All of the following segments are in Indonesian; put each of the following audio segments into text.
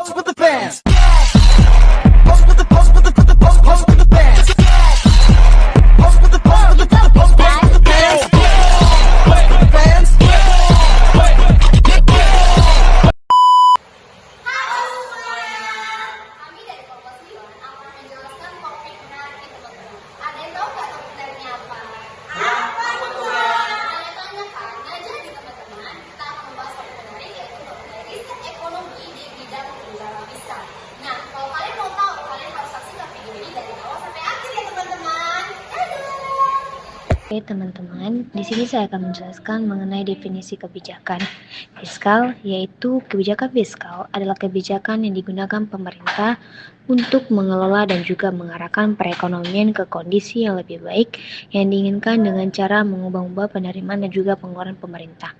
pose with the bands. Pose with the pose with the pose with the bands. Pose with the pose with the pose with the bands. Bands. Kami dari Kompas Beyond akan menjelaskan topik menarik itu, teman-teman. Ada yang tahu nggak topik menariknya apa? Apa itu? Tanya-tanya kan? Nah, jadi teman-teman, kita akan membahas topik menarik yaitu mengenai riset ekonomi di bidang kebijakan fiskal. Nah, kalau kalian mau tahu, kalian harus saksikan video ini dari awal sampai akhir ya teman-teman. Dadah! Oke teman-teman, di sini saya akan menjelaskan mengenai definisi kebijakan fiskal, yaitu kebijakan fiskal adalah kebijakan yang digunakan pemerintah untuk mengelola dan juga mengarahkan perekonomian ke kondisi yang lebih baik yang diinginkan dengan cara mengubah-ubah penerimaan dan juga pengeluaran pemerintah.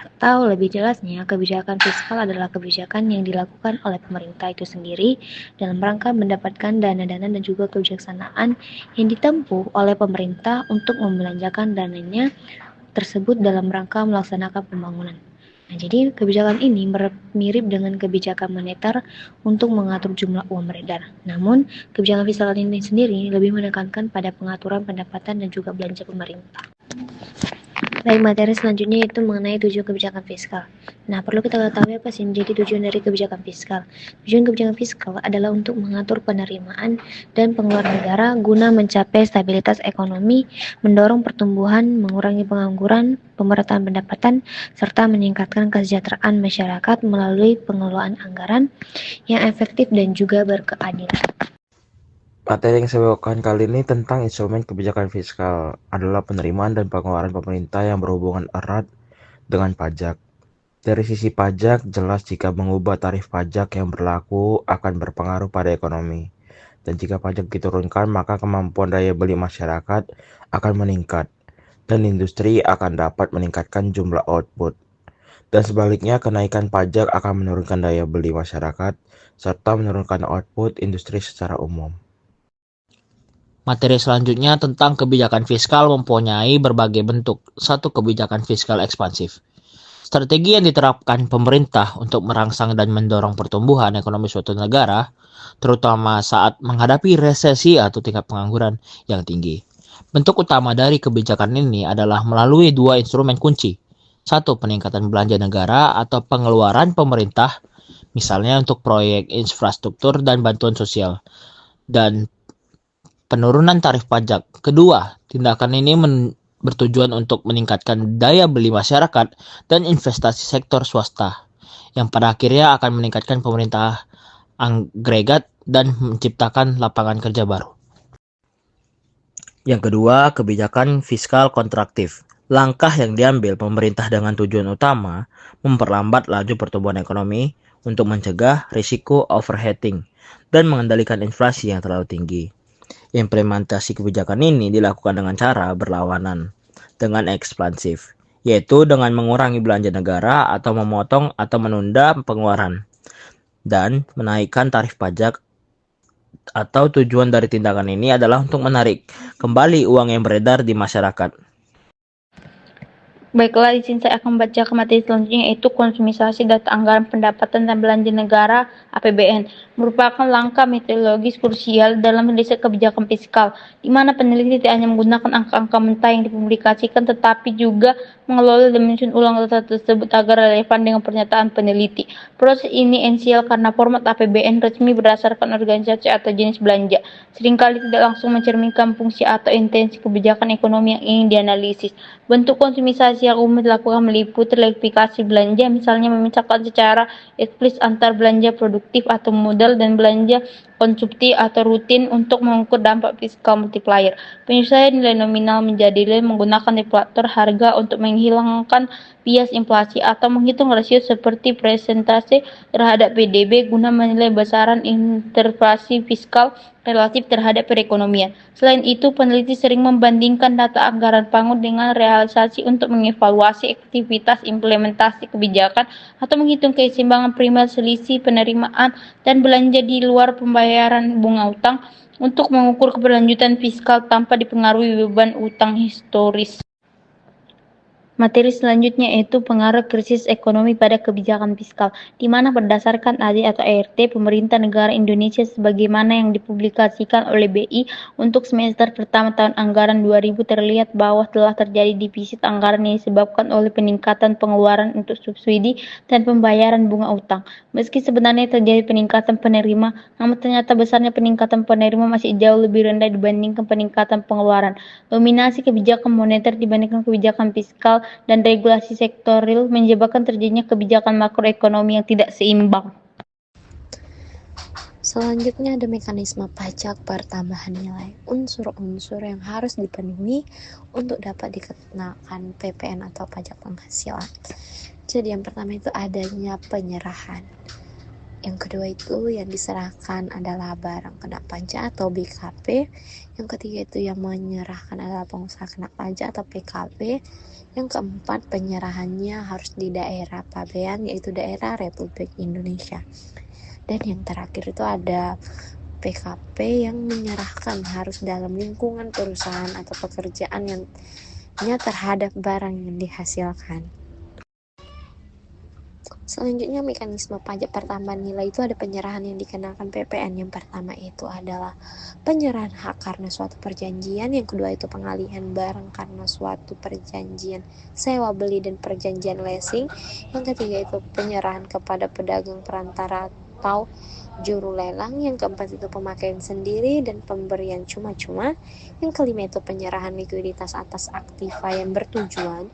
Atau lebih jelasnya, kebijakan fiskal adalah kebijakan yang dilakukan oleh pemerintah itu sendiri dalam rangka mendapatkan dana-dana dan juga kebijaksanaan yang ditempuh oleh pemerintah untuk membelanjakan dananya tersebut dalam rangka melaksanakan pembangunan. Nah, jadi kebijakan ini mirip dengan kebijakan moneter untuk mengatur jumlah uang beredar. Namun, kebijakan fiskal ini sendiri lebih menekankan pada pengaturan pendapatan dan juga belanja pemerintah. Baik, materi selanjutnya yaitu mengenai tujuan kebijakan fiskal. Nah, perlu kita ketahui apa sih menjadi tujuan dari kebijakan fiskal. Tujuan kebijakan fiskal adalah untuk mengatur penerimaan dan pengeluaran negara guna mencapai stabilitas ekonomi, mendorong pertumbuhan, mengurangi pengangguran, pemerataan pendapatan, serta meningkatkan kesejahteraan masyarakat melalui pengelolaan anggaran yang efektif dan juga berkeadilan. Materi yang saya bawakan kali ini tentang instrumen kebijakan fiskal adalah penerimaan dan pengeluaran pemerintah yang berhubungan erat dengan pajak. Dari sisi pajak, jelas jika mengubah tarif pajak yang berlaku akan berpengaruh pada ekonomi. Dan jika pajak diturunkan, maka kemampuan daya beli masyarakat akan meningkat, dan industri akan dapat meningkatkan jumlah output. Dan sebaliknya, kenaikan pajak akan menurunkan daya beli masyarakat, serta menurunkan output industri secara umum. Materi selanjutnya tentang kebijakan fiskal mempunyai berbagai bentuk. Satu, kebijakan fiskal ekspansif. Strategi yang diterapkan pemerintah untuk merangsang dan mendorong pertumbuhan ekonomi suatu negara, terutama saat menghadapi resesi atau tingkat pengangguran yang tinggi. Bentuk utama dari kebijakan ini adalah melalui dua instrumen kunci. Satu, peningkatan belanja negara atau pengeluaran pemerintah, misalnya untuk proyek infrastruktur dan bantuan sosial. Dan penurunan tarif pajak. Kedua, tindakan ini bertujuan untuk meningkatkan daya beli masyarakat dan investasi sektor swasta, yang pada akhirnya akan meningkatkan pemerintah agregat dan menciptakan lapangan kerja baru. Yang kedua, kebijakan fiskal kontraktif. Langkah yang diambil pemerintah dengan tujuan utama memperlambat laju pertumbuhan ekonomi untuk mencegah risiko overheating dan mengendalikan inflasi yang terlalu tinggi. Implementasi kebijakan ini dilakukan dengan cara berlawanan dengan ekspansif, yaitu dengan mengurangi belanja negara atau memotong atau menunda pengeluaran dan menaikkan tarif pajak. Atau tujuan dari tindakan ini adalah untuk menarik kembali uang yang beredar di masyarakat. Baiklah, di sini saya akan membaca materi selanjutnya, yaitu konsumisasi data anggaran pendapatan dan belanja negara (APBN) merupakan langkah metodologis krusial dalam riset kebijakan fiskal, di mana peneliti tidak hanya menggunakan angka-angka mentah yang dipublikasikan, tetapi juga mengelola dan menyusun ulang data tersebut agar relevan dengan pernyataan peneliti. Proses ini esensial karena format APBN resmi berdasarkan organisasi atau jenis belanja, seringkali tidak langsung mencerminkan fungsi atau intensi kebijakan ekonomi yang ingin dianalisis. Bentuk konsumisasi yang umum dilakukan meliputi verifikasi belanja, misalnya memisahkan secara eksplisit antar belanja produktif atau modal dan belanja konsumsi atau rutin untuk mengukur dampak fiskal multiplier. Penyesuaian nilai nominal menjadi nilai menggunakan deflator harga untuk menghilangkan bias inflasi atau menghitung rasio seperti presentase terhadap PDB guna menilai besaran intervensi fiskal relatif terhadap perekonomian. Selain itu, peneliti sering membandingkan data anggaran pangan dengan realisasi untuk mengevaluasi aktivitas implementasi kebijakan atau menghitung keseimbangan primer selisih penerimaan dan belanja di luar pembayaran bunga utang untuk mengukur keberlanjutan fiskal tanpa dipengaruhi beban utang historis. Materi selanjutnya yaitu pengaruh krisis ekonomi pada kebijakan fiskal, di mana berdasarkan AD atau ART Pemerintah Negara Indonesia sebagaimana yang dipublikasikan oleh BI untuk semester pertama tahun anggaran 2000 terlihat bahwa telah terjadi defisit anggaran yang disebabkan oleh peningkatan pengeluaran untuk subsidi dan pembayaran bunga utang. Meski sebenarnya terjadi peningkatan penerima, namun ternyata besarnya peningkatan penerima masih jauh lebih rendah dibandingkan peningkatan pengeluaran. Dominasi kebijakan moneter dibandingkan kebijakan fiskal dan regulasi sektoril menyebabkan terjadinya kebijakan makroekonomi yang tidak seimbang. Selanjutnya ada mekanisme pajak pertambahan nilai. Unsur-unsur yang harus dipenuhi untuk dapat dikenakan PPN atau pajak penghasilan. Jadi yang pertama itu adanya penyerahan. Yang kedua itu yang diserahkan adalah barang kena pajak atau BKP. Yang ketiga itu yang menyerahkan adalah pengusaha kena pajak atau PKP. Yang keempat penyerahannya harus di daerah pabean yaitu daerah Republik Indonesia. Dan yang terakhir itu ada PKP yang menyerahkan harus dalam lingkungan perusahaan atau pekerjaan yang terhadap barang yang dihasilkan. Selanjutnya mekanisme pajak pertambahan nilai itu ada penyerahan yang dikenakan PPN. Yang pertama itu adalah penyerahan hak karena suatu perjanjian. Yang kedua itu pengalihan barang karena suatu perjanjian sewa beli dan perjanjian leasing. Yang ketiga itu penyerahan kepada pedagang perantara atau juru lelang. Yang keempat itu pemakaian sendiri dan pemberian cuma-cuma. Yang kelima itu penyerahan likuiditas atas aktiva yang bertujuan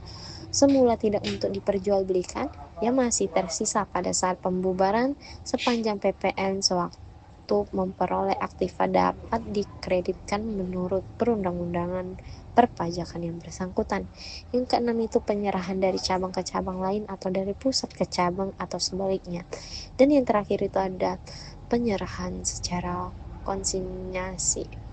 semula tidak untuk diperjualbelikan yang masih tersisa pada saat pembubaran sepanjang PPN sewaktu memperoleh aktiva dapat dikreditkan menurut perundang-undangan perpajakan yang bersangkutan. Yang keenam itu penyerahan dari cabang ke cabang lain atau dari pusat ke cabang atau sebaliknya. Dan yang terakhir itu ada penyerahan secara konsinyasi.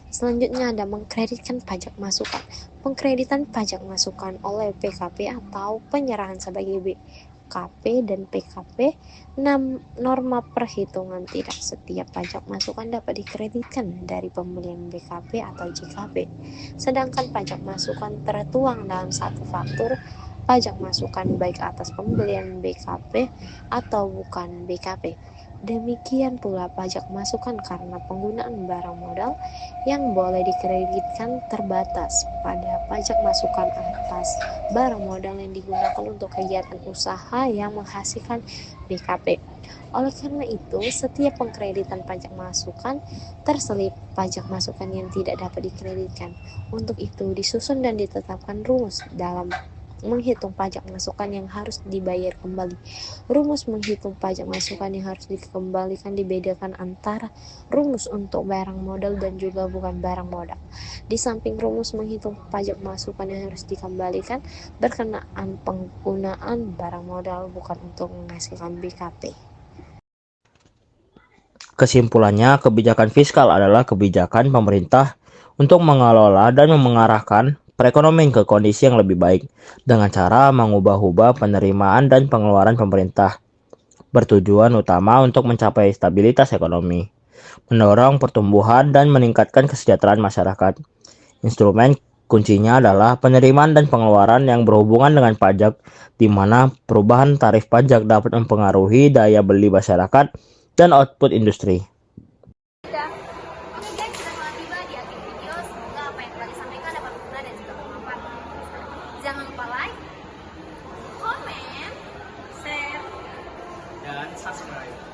Selanjutnya ada mengkreditkan pajak masukan. Pengkreditan pajak masukan oleh PKP atau penyerahan sebagai BKP dan PKP. Norma perhitungan tidak setiap pajak masukan dapat dikreditkan dari pembelian BKP atau JKP. Sedangkan pajak masukan tertuang dalam satu faktur pajak masukan baik atas pembelian BKP atau bukan BKP. Demikian pula pajak masukan karena penggunaan barang modal yang boleh dikreditkan terbatas pada pajak masukan atas barang modal yang digunakan untuk kegiatan usaha yang menghasilkan BKP. Oleh karena itu, setiap pengkreditan pajak masukan terselip pajak masukan yang tidak dapat dikreditkan. Untuk itu, disusun dan ditetapkan rumus dalam menghitung pajak masukan yang harus dibayar kembali. Rumus menghitung pajak masukan yang harus dikembalikan dibedakan antara rumus untuk barang modal dan juga bukan barang modal. Di samping rumus menghitung pajak masukan yang harus dikembalikan berkenaan penggunaan barang modal bukan untuk menghasilkan BKP. Kesimpulannya, kebijakan fiskal adalah kebijakan pemerintah untuk mengelola dan mengarahkan perekonomian ke kondisi yang lebih baik dengan cara mengubah-ubah penerimaan dan pengeluaran pemerintah. Bertujuan utama untuk mencapai stabilitas ekonomi, mendorong pertumbuhan dan meningkatkan kesejahteraan masyarakat. Instrumen kuncinya adalah penerimaan dan pengeluaran yang berhubungan dengan pajak, di mana perubahan tarif pajak dapat mempengaruhi daya beli masyarakat dan output industri. Oke guys, kita telah tiba di akhir video. Semoga apa yang telah disampaikan dapat berguna dan juga bermanfaat. Jangan lupa like, comment, share, dan subscribe.